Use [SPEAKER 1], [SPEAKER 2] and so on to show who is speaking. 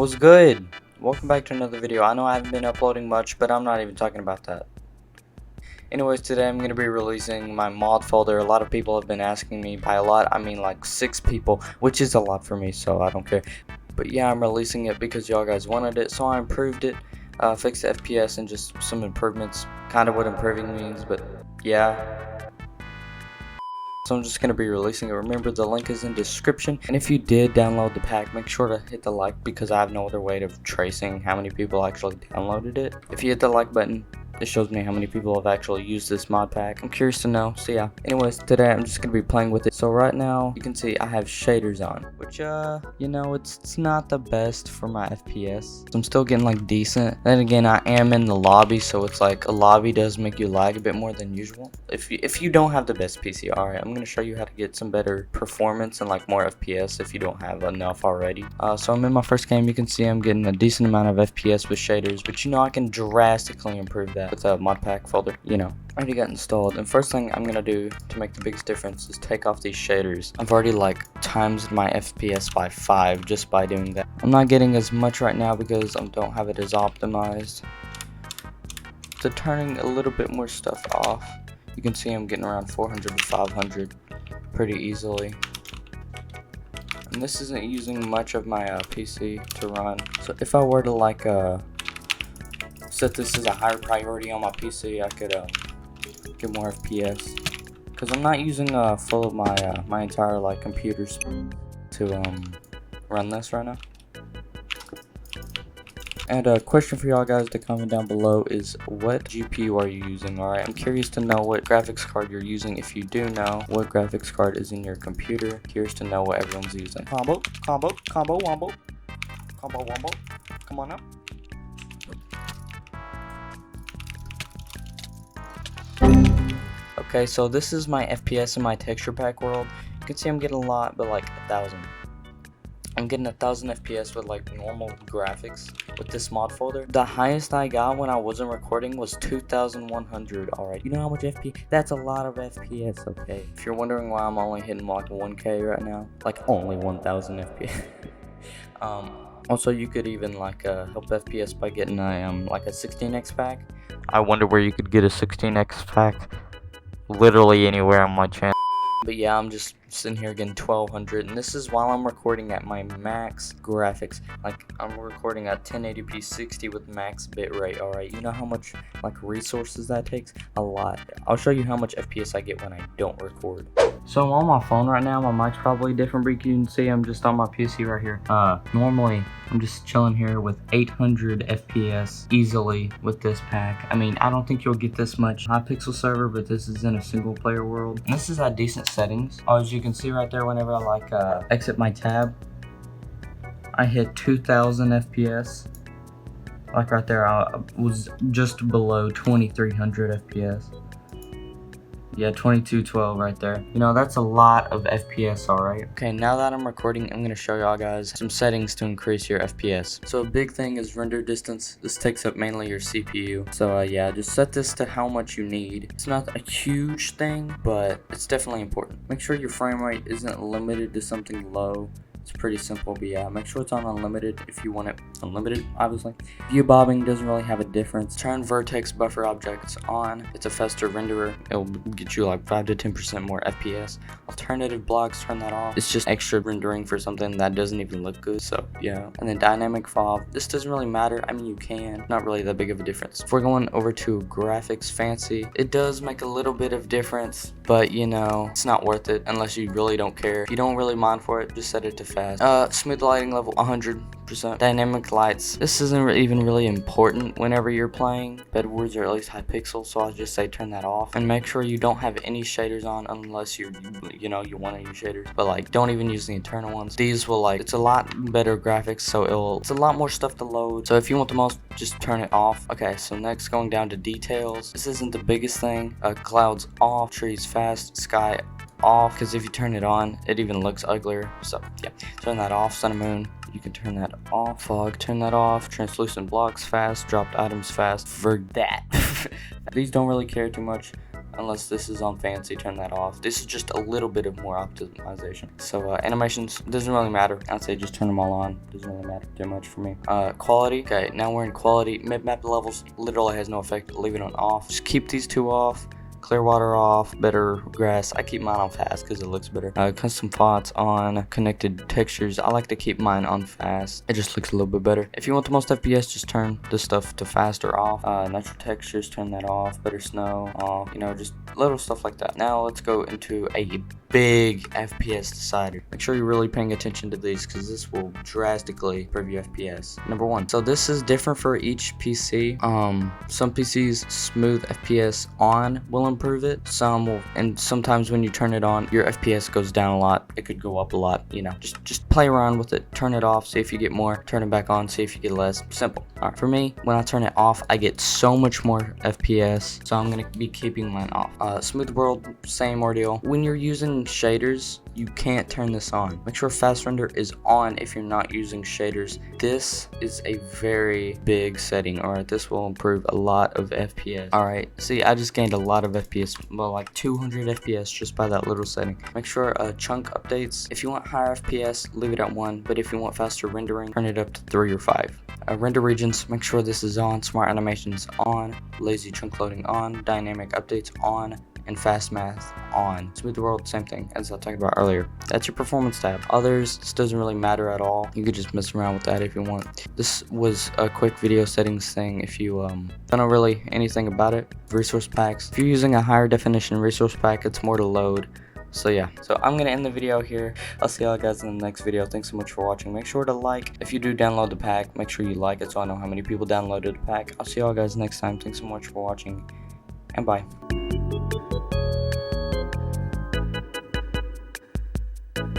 [SPEAKER 1] What's good? Welcome back to another video. I know I haven't been uploading much, but I'm not even talking about that. Anyways, today I'm going to be releasing my mod folder. A lot of people have been asking me. By a lot, I mean like 6 people, which is a lot for me, so I don't care. But yeah, I'm releasing it because y'all guys wanted it, so I improved it. Fixed the FPS and just some improvements. Kind of what improving means, but yeah. So I'm just going to be releasing it. Remember, the link is in description, and if you did download the pack, make sure to hit the like because I have no other way of tracing how many people actually downloaded it. If you hit the like button, it shows me how many people have actually used this mod pack. I'm curious to know, so yeah. Anyways, today I'm just going to be playing with it. So right now, you can see I have shaders on, which, you know, it's not the best for my FPS. So I'm still getting like decent. Then again, I am in the lobby, so it's like a lobby does make you lag a bit more than usual. If you don't have the best PC, alright, I'm going to show you how to get some better performance and like more FPS if you don't have enough already. So I'm in my first game. You can see I'm getting a decent amount of FPS with shaders, but you know I can drastically improve that with a mod pack folder, you know. Already got installed, and first thing I'm gonna do to make the biggest difference is take off these shaders. I've already like times my FPS by 5 just by doing that. I'm not getting as much right now because I don't have it as optimized. So turning a little bit more stuff off, you can see I'm getting around 400 to 500 pretty easily. And this isn't using much of my PC to run. So if I were to like set this as a higher priority on my PC, I could get more FPS. Because I'm not using full of my my entire like computers to run this right now. And a question for y'all guys to comment down below is, what GPU are you using? Alright, I'm curious to know what graphics card you're using. If you do know what graphics card is in your computer, curious to know what everyone's using. Combo, wombo. Come on up. Okay, so this is my FPS in my texture pack world. You can see I'm getting a lot, but like 1,000. I'm getting 1,000 FPS with like normal graphics with this mod folder. The highest I got when I wasn't recording was 2,100. Alright, you know how much FPS? That's a lot of FPS, okay? If you're wondering why I'm only hitting like 1K right now, like only 1,000 FPS. Also, you could even like help FPS by getting a like a 16x pack. I wonder where you could get a 16x pack. Literally anywhere on my channel. But yeah, I'm just sitting here getting 1,200, and this is while I'm recording at my max graphics. Like, I'm recording at 1080p 60 with max bitrate. Alright, you know how much like resources that takes? A lot. I'll show you how much FPS I get when I don't record. So I'm on my phone right now. My mic's probably different, but you can see I'm just on my PC right here. Normally I'm just chilling here with 800 FPS easily with this pack. I mean, I don't think you'll get this much Hypixel server, but this is in a single player world. And this is at decent settings. As you can see right there, whenever I like exit my tab, I hit 2,000 FPS. Like right there, I was just below 2,300 FPS. Yeah, 2212 right there. You know, that's a lot of FPS, alright? Okay, now that I'm recording, I'm going to show y'all guys some settings to increase your FPS. So a big thing is render distance. This takes up mainly your CPU. So yeah, just set this to how much you need. It's not a huge thing, but it's definitely important. Make sure your frame rate isn't limited to something low. It's pretty simple, but yeah, make sure it's on unlimited if you want it unlimited, obviously. View bobbing doesn't really have a difference. Turn vertex buffer objects on. It's a faster renderer. It'll get you like 5 to 10% more FPS. Alternative blocks, turn that off. It's just extra rendering for something that doesn't even look good, so yeah. And then dynamic FOV. This doesn't really matter. I mean, you can. Not really that big of a difference. If we're going over to graphics fancy, it does make a little bit of difference, but you know, it's not worth it unless you really don't care. If you don't really mind for it, just set it to fast. Smooth lighting level 100%. Dynamic lights. This isn't even really important whenever you're playing Bedwars or at least Hypixel, so I'll just say turn that off. And make sure you don't have any shaders on unless you want to use shaders. But like, don't even use the internal ones. These will like, it's a lot better graphics, so it's a lot more stuff to load. So if you want the most, just turn it off. Okay, so next going down to details. This isn't the biggest thing. Clouds off, trees fast, sky off, because if you turn it on, it even looks uglier. So yeah, turn that off. Sun and moon, you can turn that off. Fog, turn that off. Translucent blocks fast, dropped items fast. For that. These don't really care too much. unless this is on fancy, turn that off. This is just a little bit of more optimization. So animations doesn't really matter. I'd say just turn them all on. Doesn't really matter too much for me. Quality. Okay, now we're in quality. Mid-map levels literally has no effect. Leave it on off. Just keep these two off. Clear water off, better grass. I keep mine on fast because it looks better. Custom fonts on, connected textures. I like to keep mine on fast. It just looks a little bit better. If you want the most FPS, just turn this stuff to fast or off. Natural textures, turn that off. Better snow off. You know, just little stuff like that. Now let's go into a big FPS decider. Make sure you're really paying attention to these because this will drastically improve your FPS. Number one. So this is different for each PC. Some PCs smooth FPS on will improve it. Some will, and sometimes when you turn it on, your FPS goes down a lot. It could go up a lot. You know, just play around with it. Turn it off, see if you get more. Turn it back on, see if you get less. Simple. All right. For me, when I turn it off, I get so much more FPS. So I'm gonna be keeping mine off. Smooth world, same ordeal. When you're using shaders, you can't turn this on. Make sure fast render is on if you're not using shaders. This is a very big setting. Alright, this will improve a lot of FPS. Alright, see, I just gained a lot of FPS, well, like 200 FPS just by that little setting. Make sure chunk updates. If you want higher FPS, leave it at 1, but if you want faster rendering, turn it up to 3 or 5. Render regions, make sure this is on. Smart animations on. Lazy chunk loading on. Dynamic updates on. And fast math on. Smooth world, same thing as I talked about earlier. That's your performance tab. Others, this doesn't really matter at all. You could just mess around with that if you want. This was a quick video settings thing if you don't know really anything about it. Resource packs. If you're using a higher definition resource pack, it's more to load. So yeah, so I'm gonna end the video here. I'll see y'all guys in the next video. Thanks so much for watching. Make sure to like. If you do download the pack, make sure you like it so I know how many people downloaded the pack. I'll see y'all guys next time. Thanks so much for watching, and bye.